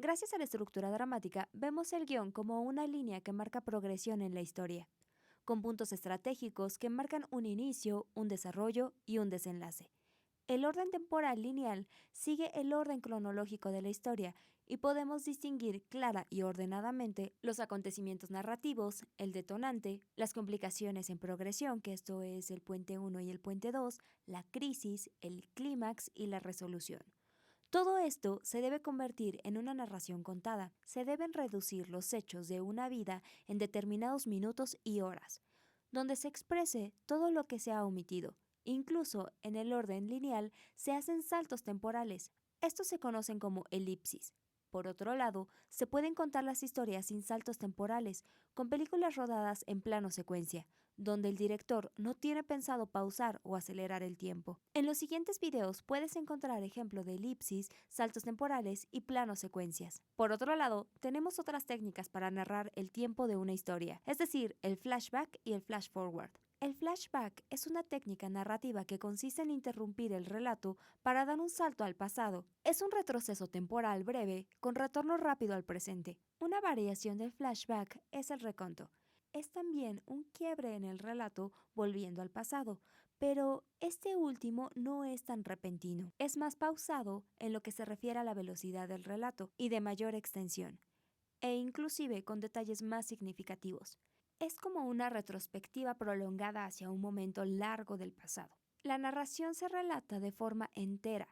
Gracias a la estructura dramática, vemos el guión como una línea que marca progresión en la historia, con puntos estratégicos que marcan un inicio, un desarrollo y un desenlace. El orden temporal lineal sigue el orden cronológico de la historia y podemos distinguir clara y ordenadamente los acontecimientos narrativos, el detonante, las complicaciones en progresión, que esto es el puente 1 y el puente 2, la crisis, el clímax y la resolución. Todo esto se debe convertir en una narración contada. Se deben reducir los hechos de una vida en determinados minutos y horas, donde se exprese todo lo que se ha omitido. Incluso en el orden lineal se hacen saltos temporales. Estos se conocen como elipsis. Por otro lado, se pueden contar las historias sin saltos temporales, con películas rodadas en plano secuencia, donde el director no tiene pensado pausar o acelerar el tiempo. En los siguientes videos puedes encontrar ejemplo de elipsis, saltos temporales y planos secuencias. Por otro lado, tenemos otras técnicas para narrar el tiempo de una historia, es decir, el flashback y el flash forward. El flashback es una técnica narrativa que consiste en interrumpir el relato para dar un salto al pasado. Es un retroceso temporal breve con retorno rápido al presente. Una variación del flashback es el reconto. Es también un quiebre en el relato volviendo al pasado, pero este último no es tan repentino. Es más pausado en lo que se refiere a la velocidad del relato y de mayor extensión, e inclusive con detalles más significativos. Es como una retrospectiva prolongada hacia un momento largo del pasado. La narración se relata de forma entera,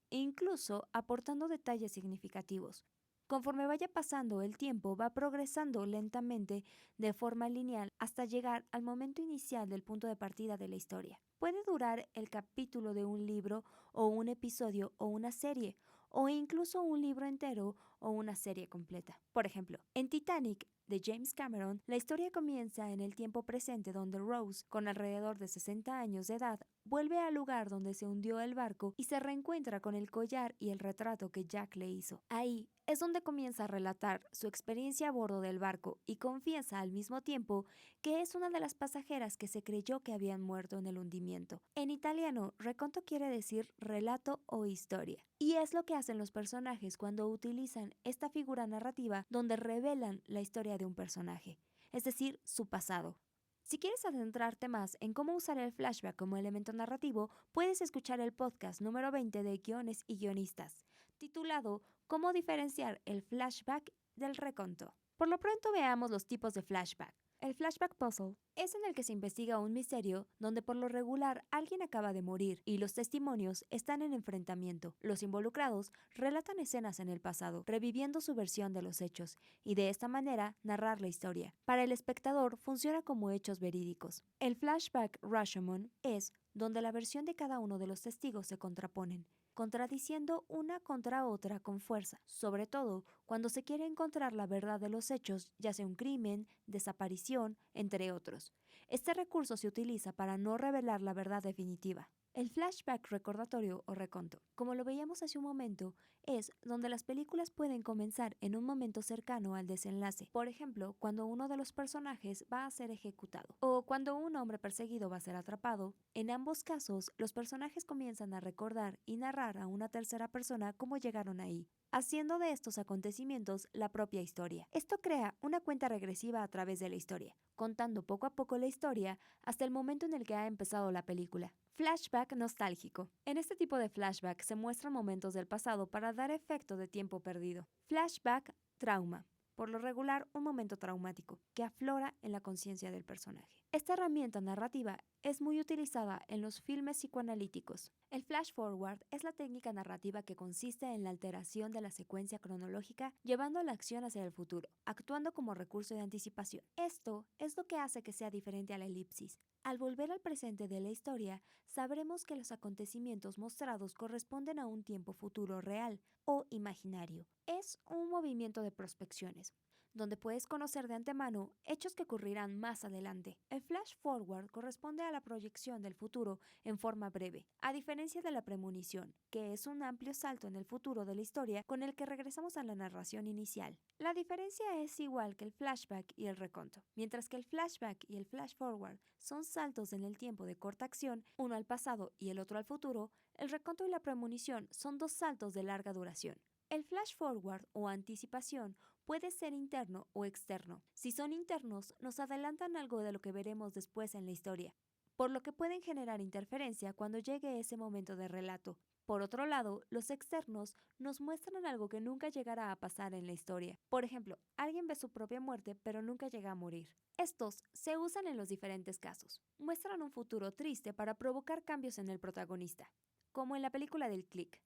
incluso aportando detalles significativos. Conforme vaya pasando el tiempo, va progresando lentamente de forma lineal hasta llegar al momento inicial del punto de partida de la historia. Puede durar el capítulo de un libro o un episodio o una serie, o incluso un libro entero o una serie completa. Por ejemplo, en Titanic, de James Cameron, la historia comienza en el tiempo presente donde Rose, con alrededor de 60 años de edad, vuelve al lugar donde se hundió el barco y se reencuentra con el collar y el retrato que Jack le hizo. Ahí es donde comienza a relatar su experiencia a bordo del barco y confiesa al mismo tiempo que es una de las pasajeras que se creyó que habían muerto en el hundimiento. En italiano, reconto quiere decir relato o historia. Y es lo que hacen los personajes cuando utilizan esta figura narrativa donde revelan la historia de un personaje, es decir, su pasado. Si quieres adentrarte más en cómo usar el flashback como elemento narrativo, puedes escuchar el podcast número 20 de Guiones y Guionistas, titulado ¿Cómo diferenciar el flashback del reconto? Por lo pronto veamos los tipos de flashback. El flashback puzzle es en el que se investiga un misterio donde por lo regular alguien acaba de morir y los testimonios están en enfrentamiento. Los involucrados relatan escenas en el pasado, reviviendo su versión de los hechos y de esta manera narrar la historia. Para el espectador funciona como hechos verídicos. El flashback Rashomon es donde la versión de cada uno de los testigos se contraponen, contradiciendo una contra otra con fuerza, sobre todo cuando se quiere encontrar la verdad de los hechos, ya sea un crimen, desaparición, entre otros. Este recurso se utiliza para no revelar la verdad definitiva. El flashback recordatorio o reconto, como lo veíamos hace un momento, es donde las películas pueden comenzar en un momento cercano al desenlace. Por ejemplo, cuando uno de los personajes va a ser ejecutado o cuando un hombre perseguido va a ser atrapado. En ambos casos, los personajes comienzan a recordar y narrar a una tercera persona cómo llegaron ahí, haciendo de estos acontecimientos la propia historia. Esto crea una cuenta regresiva a través de la historia, contando poco a poco la historia hasta el momento en el que ha empezado la película. Flashback nostálgico. En este tipo de flashback se muestran momentos del pasado para dar efecto de tiempo perdido. Flashback trauma. Por lo regular, un momento traumático que aflora en la conciencia del personaje. Esta herramienta narrativa es muy utilizada en los filmes psicoanalíticos. El flash forward es la técnica narrativa que consiste en la alteración de la secuencia cronológica llevando la acción hacia el futuro, actuando como recurso de anticipación. Esto es lo que hace que sea diferente a la elipsis. Al volver al presente de la historia, sabremos que los acontecimientos mostrados corresponden a un tiempo futuro real o imaginario. Es un movimiento de prospecciones, donde puedes conocer de antemano hechos que ocurrirán más adelante. El flash forward corresponde a la proyección del futuro en forma breve, a diferencia de la premonición, que es un amplio salto en el futuro de la historia con el que regresamos a la narración inicial. La diferencia es igual que el flashback y el reconto. Mientras que el flashback y el flash forward son saltos en el tiempo de corta acción, uno al pasado y el otro al futuro, el reconto y la premonición son dos saltos de larga duración. El flash forward o anticipación puede ser interno o externo. Si son internos, nos adelantan algo de lo que veremos después en la historia, por lo que pueden generar interferencia cuando llegue ese momento de relato. Por otro lado, los externos nos muestran algo que nunca llegará a pasar en la historia. Por ejemplo, alguien ve su propia muerte pero nunca llega a morir. Estos se usan en los diferentes casos. Muestran un futuro triste para provocar cambios en el protagonista, como en la película del Click.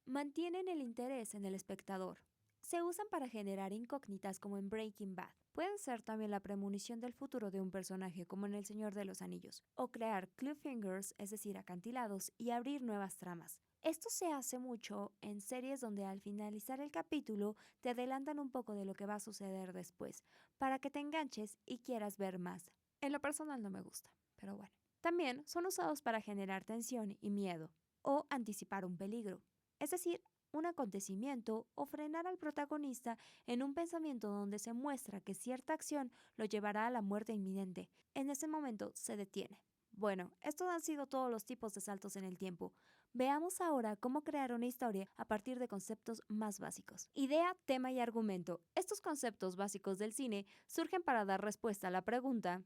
Mantienen el interés en el espectador. Se usan para generar incógnitas como en Breaking Bad. Pueden ser también la premonición del futuro de un personaje como en El Señor de los Anillos, o crear cliffhangers, es decir, acantilados, y abrir nuevas tramas. Esto se hace mucho en series donde al finalizar el capítulo te adelantan un poco de lo que va a suceder después, para que te enganches y quieras ver más. En lo personal no me gusta, pero bueno. También son usados para generar tensión y miedo, o anticipar un peligro, es decir, un acontecimiento o frenar al protagonista en un pensamiento donde se muestra que cierta acción lo llevará a la muerte inminente. En ese momento se detiene. Bueno, estos han sido todos los tipos de saltos en el tiempo. Veamos ahora cómo crear una historia a partir de conceptos más básicos. Idea, tema y argumento. Estos conceptos básicos del cine surgen para dar respuesta a la pregunta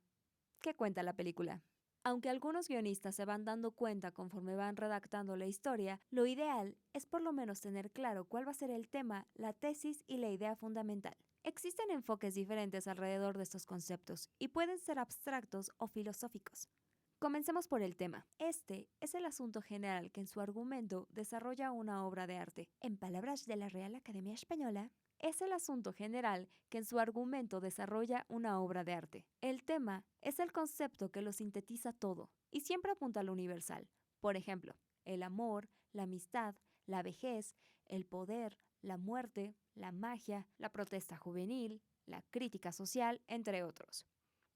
¿qué cuenta la película? Aunque algunos guionistas se van dando cuenta conforme van redactando la historia, lo ideal es por lo menos tener claro cuál va a ser el tema, la tesis y la idea fundamental. Existen enfoques diferentes alrededor de estos conceptos y pueden ser abstractos o filosóficos. Comencemos por el tema. Este es el asunto general que en su argumento desarrolla una obra de arte. En palabras de la Real Academia Española, es el asunto general que en su argumento desarrolla una obra de arte. El tema es el concepto que lo sintetiza todo y siempre apunta a lo universal. Por ejemplo, el amor, la amistad, la vejez, el poder, la muerte, la magia, la protesta juvenil, la crítica social, entre otros.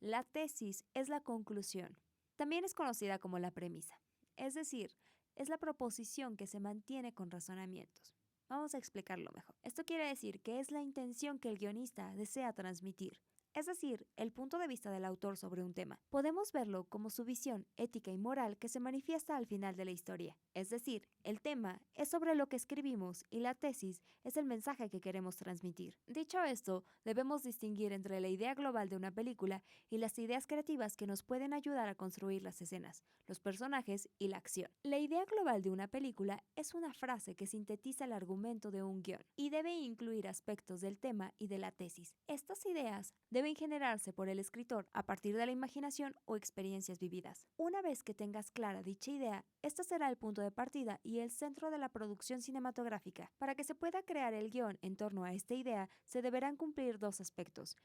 La tesis es la conclusión. También es conocida como la premisa, es decir, es la proposición que se mantiene con razonamientos. Vamos a explicarlo mejor. Esto quiere decir que es la intención que el guionista desea transmitir, es decir, el punto de vista del autor sobre un tema. Podemos verlo como su visión ética y moral que se manifiesta al final de la historia. Es decir, el tema es sobre lo que escribimos y la tesis es el mensaje que queremos transmitir. Dicho esto, debemos distinguir entre la idea global de una película y las ideas creativas que nos pueden ayudar a construir las escenas, los personajes y la acción. La idea global de una película es una frase que sintetiza el argumento de un guión y debe incluir aspectos del tema y de la tesis. Estas ideas deben generarse por el escritor a partir de la imaginación o experiencias vividas. Una vez que tengas clara dicha idea, este será el punto de partida y el centro de la producción cinematográfica. Para que se pueda crear el guión en torno a esta idea, se deberán cumplir dos aspectos: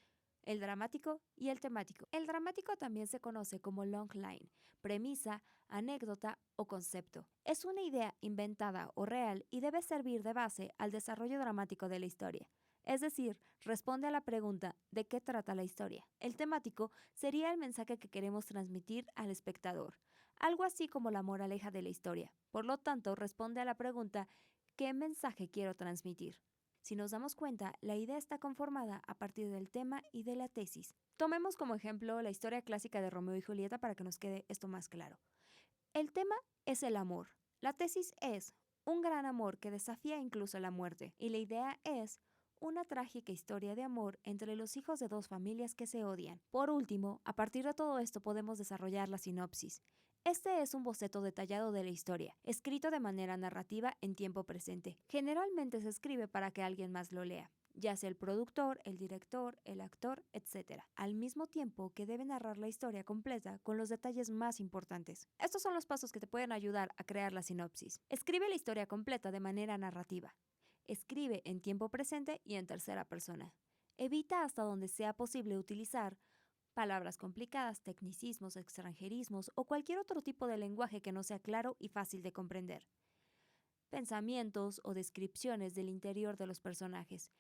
el dramático y el temático. El dramático también se conoce como logline, premisa, anécdota o concepto. Es una idea inventada o real y debe servir de base al desarrollo dramático de la historia. Es decir, responde a la pregunta ¿de qué trata la historia? El temático sería el mensaje que queremos transmitir al espectador, algo así como la moraleja de la historia. Por lo tanto, responde a la pregunta ¿qué mensaje quiero transmitir? Si nos damos cuenta, la idea está conformada a partir del tema y de la tesis. Tomemos como ejemplo la historia clásica de Romeo y Julieta para que nos quede esto más claro. El tema es el amor. La tesis es un gran amor que desafía incluso la muerte. Y la idea es una trágica historia de amor entre los hijos de dos familias que se odian. Por último, a partir de todo esto podemos desarrollar la sinopsis. Este es un boceto detallado de la historia, escrito de manera narrativa en tiempo presente. Generalmente se escribe para que alguien más lo lea, ya sea el productor, el director, el actor, etc., al mismo tiempo que debe narrar la historia completa con los detalles más importantes. Estos son los pasos que te pueden ayudar a crear la sinopsis. Escribe la historia completa de manera narrativa. Escribe en tiempo presente y en tercera persona. Evita hasta donde sea posible utilizar palabras complicadas, tecnicismos, extranjerismos o cualquier otro tipo de lenguaje que no sea claro y fácil de comprender. Pensamientos o descripciones del interior de los personajes.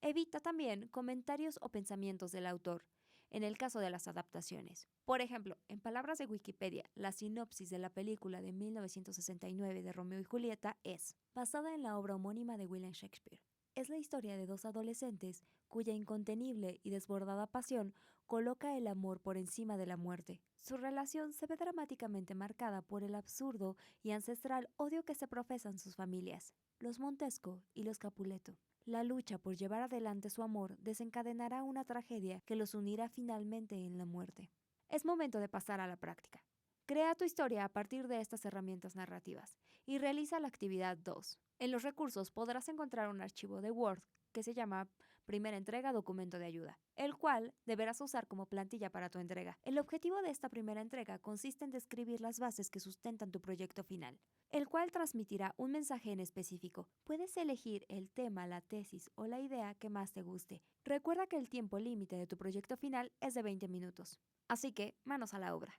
Evita también comentarios o pensamientos del autor, en el caso de las adaptaciones. Por ejemplo, en palabras de Wikipedia, la sinopsis de la película de 1969 de Romeo y Julieta es basada en la obra homónima de William Shakespeare. es la historia de dos adolescentes cuya incontenible y desbordada pasión coloca el amor por encima de la muerte. Su relación se ve dramáticamente marcada por el absurdo y ancestral odio que se profesan sus familias, los Montesco y los Capuleto. La lucha por llevar adelante su amor desencadenará una tragedia que los unirá finalmente en la muerte. Es momento de pasar a la práctica. Crea tu historia a partir de estas herramientas narrativas y realiza la actividad 2. En los recursos podrás encontrar un archivo de Word que se llama Primera entrega documento de ayuda, el cual deberás usar como plantilla para tu entrega. El objetivo de esta primera entrega consiste en describir las bases que sustentan tu proyecto final, el cual transmitirá un mensaje en específico. Puedes elegir el tema, la tesis o la idea que más te guste. Recuerda que el tiempo límite de tu proyecto final es de 20 minutos. Así que, manos a la obra.